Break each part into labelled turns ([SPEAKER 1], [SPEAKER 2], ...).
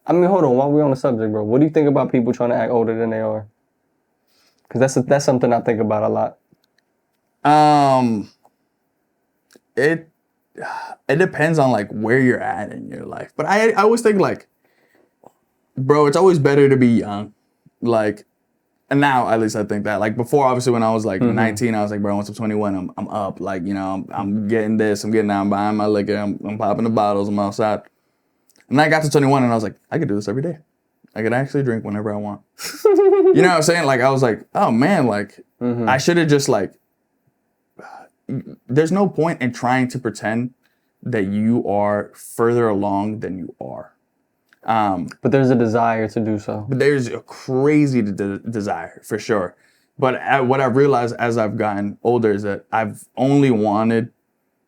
[SPEAKER 1] I mean, hold on. While we're on the subject, bro, what do you think about people trying to act older than they are? Because that's something I think about a lot.
[SPEAKER 2] It depends on like where you're at in your life. But I always think like, bro, it's always better to be young. Like, and now at least I think that. Like before, obviously when I was like 19, I was like, bro, once I'm 21, I'm up. Like, you know, I'm getting this, I'm getting that, I'm buying my liquor, I'm popping the bottles, I'm outside. And then I got to 21 and I was like, I could do this every day. I could actually drink whenever I want. You know what I'm saying? Like I was like, oh man, like I should have just like, there's no point in trying to pretend that you are further along than you are.
[SPEAKER 1] But there's a desire to do so.
[SPEAKER 2] But there's a crazy desire for sure. But what I've realized as I've gotten older is that I've only wanted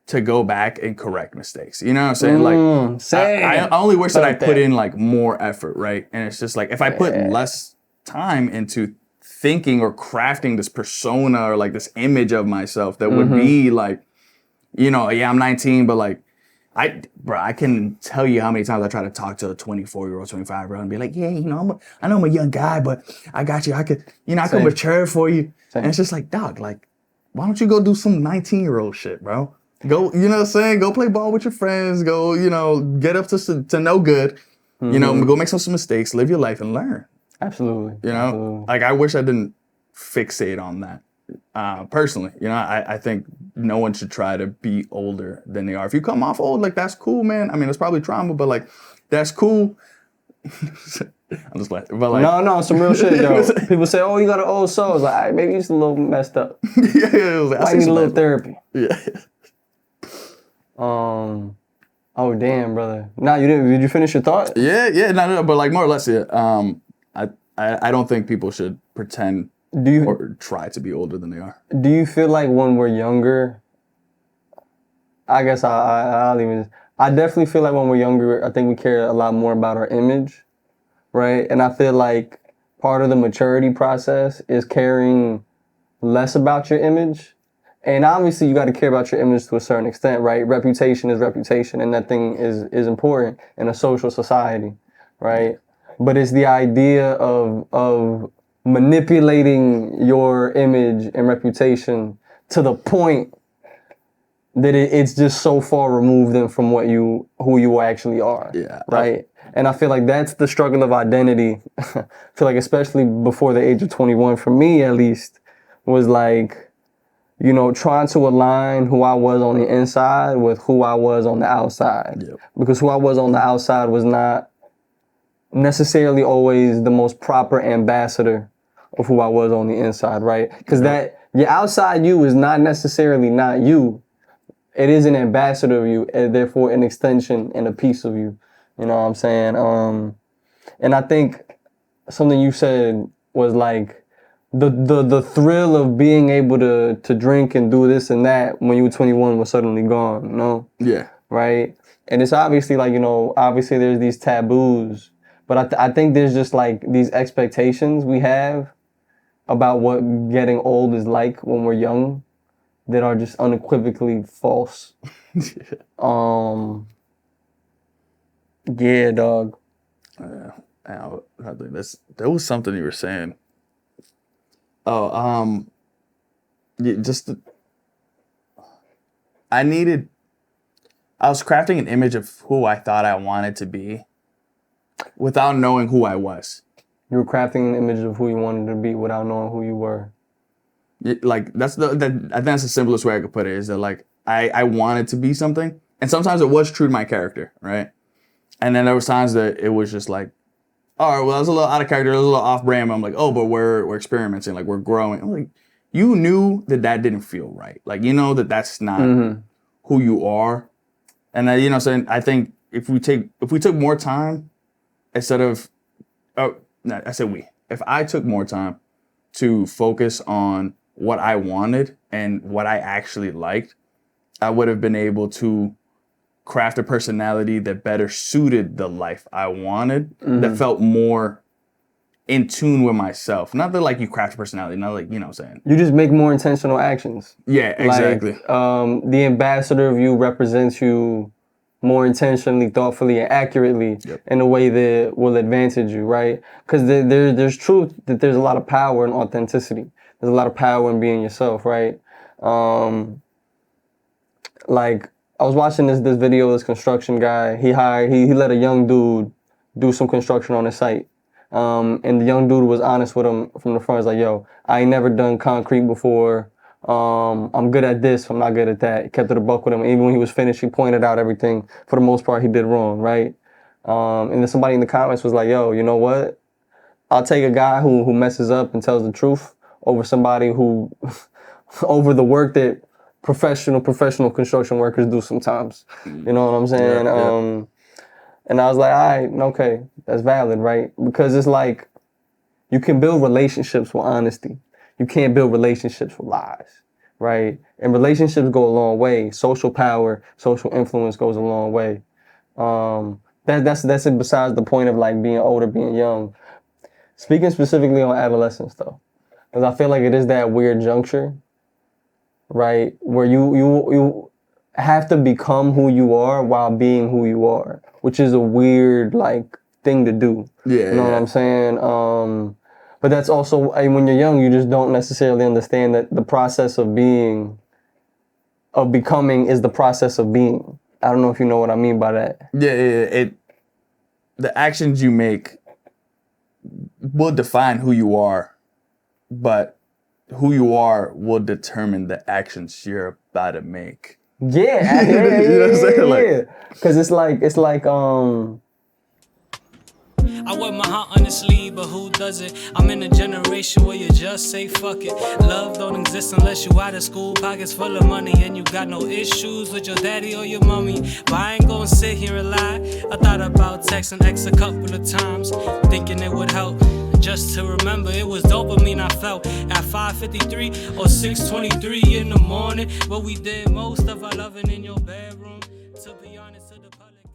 [SPEAKER 2] to go back and correct mistakes. You know what I'm saying? Like,
[SPEAKER 1] same.
[SPEAKER 2] I only wish that I
[SPEAKER 1] Like
[SPEAKER 2] put
[SPEAKER 1] that.
[SPEAKER 2] in like more effort, right? And it's just like, if I put less time into thinking or crafting this persona or like this image of myself that would be like, you know, yeah, I'm 19, but like, I can tell you how many times I try to talk to a 24-year-old, 25-year-old and be like, yeah, you know, I know I'm a young guy, but I got you. I could mature for you.
[SPEAKER 1] Same.
[SPEAKER 2] And it's just like, dog, like, why don't you go do some 19-year-old shit, bro? Go, you know what I'm saying? Go play ball with your friends. Go, you know, get up to no good. You know, go make some mistakes, live your life and learn.
[SPEAKER 1] Absolutely.
[SPEAKER 2] You know,
[SPEAKER 1] Absolutely.
[SPEAKER 2] like I wish I didn't fixate on that. Personally, you know, I think no one should try to be older than they are. If you come off old, like that's cool, man. I mean, it's probably trauma, but like that's cool. I'm just laughing, but like
[SPEAKER 1] No, some real shit, though. People say, "Oh, you got an old soul." It's like, all right, maybe you're just a little messed up.
[SPEAKER 2] yeah, it was like,
[SPEAKER 1] I need a little therapy.
[SPEAKER 2] Yeah.
[SPEAKER 1] Oh damn, brother. Nah, you didn't. Did you finish your thought?
[SPEAKER 2] Yeah, no, but like more or less, yeah. I don't think people should pretend or try to be older than they are.
[SPEAKER 1] Do you feel like when we're younger? I guess I'll even. I definitely feel like when we're younger, I think we care a lot more about our image, right? And I feel like part of the maturity process is caring less about your image. And obviously you got to care about your image to a certain extent, right? Reputation is reputation, and that thing is important in a social society, right? But it's the idea of manipulating your image and reputation to the point that it's just so far removed from who you actually are.
[SPEAKER 2] Yeah.
[SPEAKER 1] Right? And I feel like that's the struggle of identity. I feel like especially before the age of 21, for me at least, was like, you know, trying to align who I was on the inside with who I was on the outside.
[SPEAKER 2] Yep.
[SPEAKER 1] Because who I was on the outside was not necessarily always the most proper ambassador of who I was on the inside, right? Because that your outside you is not necessarily not you. It is an ambassador of you, and therefore an extension and a piece of you. You know what I'm saying? And I think something you said was like the thrill of being able to drink and do this and that when you were 21 was suddenly gone, you know?
[SPEAKER 2] Yeah.
[SPEAKER 1] Right? And it's obviously like, you know, obviously there's these taboos, but I think there's just like these expectations we have about what getting old is like when we're young that are just unequivocally false. Yeah, dog.
[SPEAKER 2] I think there was something you were saying. Oh, I was crafting an image of who I thought I wanted to be without knowing who I was.
[SPEAKER 1] You were crafting an image of who you wanted to be without knowing who you were.
[SPEAKER 2] Like I think that's the simplest way I could put it, is that like I wanted to be something, and sometimes it was true to my character, right? And then there was times that it was just like, all right, well, I was a little out of character, I was a little off brand. But I'm like, oh, but we're experimenting, like we're growing. I'm like, you knew that didn't feel right. Like, you know that's not who you are. And you know, saying I think if we took more time instead of, if I took more time to focus on what I wanted and what I actually liked, I would have been able to craft a personality that better suited the life I wanted, that felt more in tune with myself. Not that like you craft a personality, not like, you know what I'm saying.
[SPEAKER 1] You just make more intentional actions.
[SPEAKER 2] Yeah, exactly.
[SPEAKER 1] Like, the ambassador of you represents you more intentionally, thoughtfully, and accurately in a way that will advantage you, right? Because there's truth that there's a lot of power in authenticity. There's a lot of power in being yourself, right? Like I was watching this video of this construction guy. He let a young dude do some construction on his site. And the young dude was honest with him from the front. He's like, yo, I ain't never done concrete before. I'm good at this, I'm not good at that. He kept it a buck with him. Even when he was finished, he pointed out everything for the most part he did wrong, right? And then somebody in the comments was like, yo, you know what? I'll take a guy who messes up and tells the truth over somebody who over the work that professional construction workers do sometimes. You know what I'm saying?
[SPEAKER 2] Yeah.
[SPEAKER 1] And I was like, all right, okay, that's valid, right? Because it's like you can build relationships with honesty. You can't build relationships with lies, right? And relationships go a long way. Social power, social influence goes a long way. That's it besides the point of like being older, being young. Speaking specifically on adolescence though, because I feel like it is that weird juncture, right? Where you have to become who you are while being who you are, which is a weird like thing to do.
[SPEAKER 2] Yeah,
[SPEAKER 1] You know what I'm saying? But that's also when you're young, you just don't necessarily understand that the process of becoming is the process of being. I don't know if you know what I mean by that.
[SPEAKER 2] Yeah. The actions you make will define who you are, but who you are will determine the actions you're about to make.
[SPEAKER 1] Yeah,
[SPEAKER 2] You know what I'm saying?
[SPEAKER 1] yeah. Because it's like
[SPEAKER 3] I wear my heart on the sleeve, but who does it? I'm in a generation where you just say fuck it. Love don't exist unless you out of school, pockets full of money, and you got no issues with your daddy or your mommy. But I ain't gonna sit here and lie. I thought about texting X a couple of times, thinking it would help. Just to remember, it was dopamine I felt at 5:53 or 6:23 in the morning. But we did most of our loving in your bedroom. To be honest, to the public.